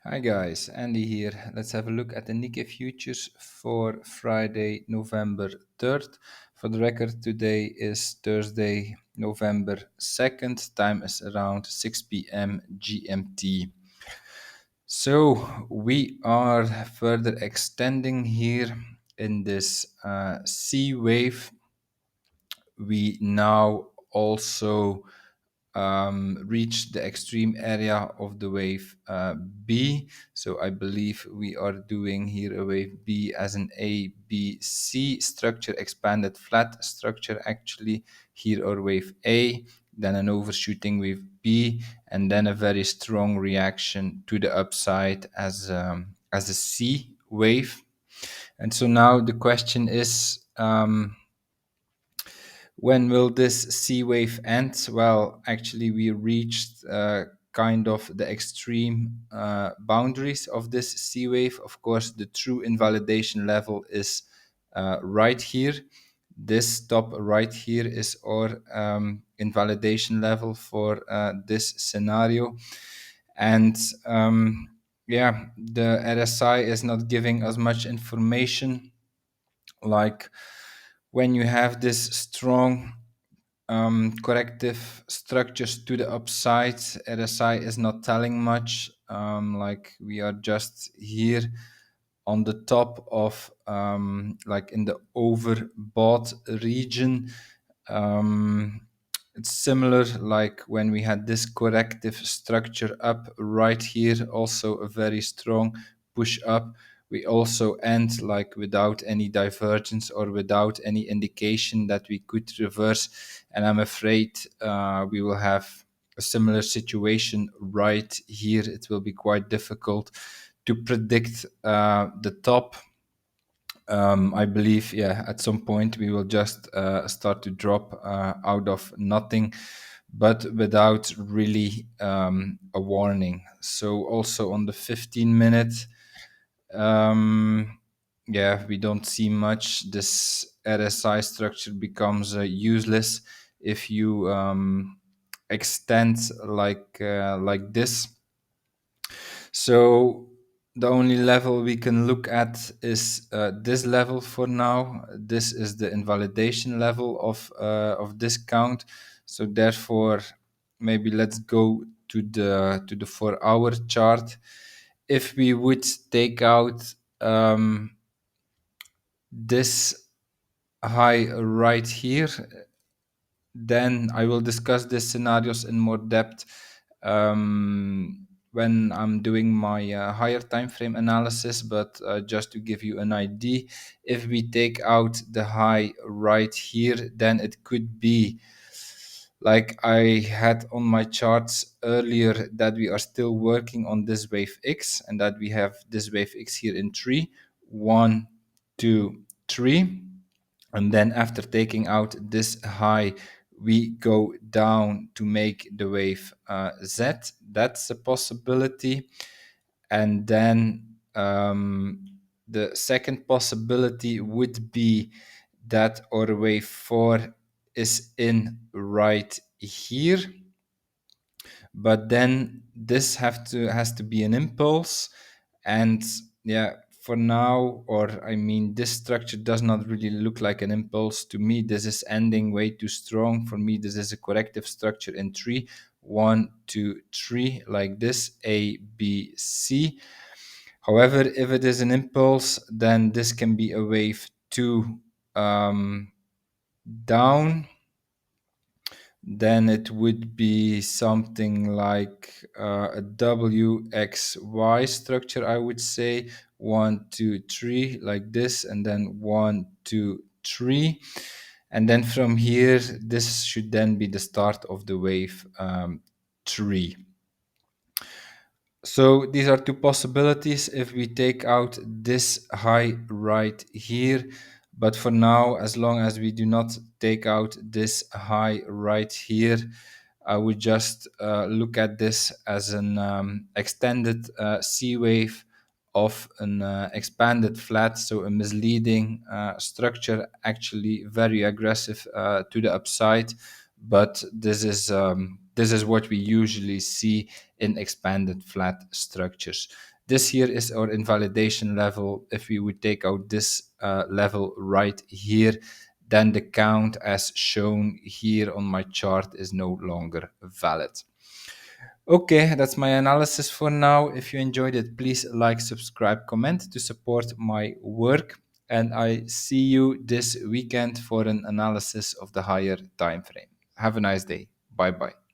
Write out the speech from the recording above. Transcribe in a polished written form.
Hi guys, Andy here. Let's have a look at the Nikkei futures for Friday, November 3rd. For the record, today is Thursday, November 2nd. Time is around 6 p.m. GMT. So we are further extending here in this C wave. We now also reach the extreme area of the wave B. So I believe we are doing here a wave B as an A, B, C structure, expanded flat structure actually. Here or wave A, then an overshooting wave B, and then a very strong reaction to the upside as a C wave. And so now the question is, when will this C wave end? Well, actually, we reached kind of the extreme boundaries of this C wave. Of course, the true invalidation level is right here. This top right here is our invalidation level for this scenario. And yeah, the RSI is not giving us much information. Like when you have this strong corrective structures to the upside, RSI is not telling much. Like we are just here on the top of like in the overbought region. It's similar like when we had this corrective structure up right here, also a very strong push up. We also end like without any divergence or without any indication that we could reverse, and I'm afraid we will have a similar situation right here. It will be quite difficult to predict the top. I believe, yeah, at some point we will just start to drop out of nothing, but without really a warning. So also on the 15-minute, yeah, we don't see much. This RSI structure becomes useless if you extend like this. So the only level we can look at is this level for now. This is the invalidation level of discount. So therefore, maybe let's go to the 4-hour chart. If we would take out this high right here, then I will discuss these scenarios in more depth when I'm doing my higher time frame analysis. But just to give you an idea, if we take out the high right here, then it could be like I had on my charts earlier that we are still working on this wave X, and that we have this wave X here in 3, 1, 2, 3. And then after taking out this high, we go down to make the wave Z. That's a possibility. And then the second possibility would be that our wave 4 is in right here. But then this has to be an impulse. And yeah, for now, or I mean, this structure does not really look like an impulse to me. This is ending way too strong for me. This is a corrective structure in 3, 1, 2, 3, like this, A, B, C. However, if it is an impulse, then this can be a wave 2 down. Then it would be something like a WXY structure, I would say. 1, 2, 3, like this, and then 1, 2, 3. And then from here, this should then be the start of the wave 3. So these are two possibilities if we take out this high right here. But for now, as long as we do not take out this high right here, I would just look at this as an extended C wave of an expanded flat, so a misleading structure, actually very aggressive to the upside. But this is This is what we usually see in expanded flat structures. This here is our invalidation level. If we would take out this level right here, then the count as shown here on my chart is no longer valid. Okay, that's my analysis for now. If you enjoyed it, please like, subscribe, comment to support my work. And I see you this weekend for an analysis of the higher time frame. Have a nice day. Bye bye.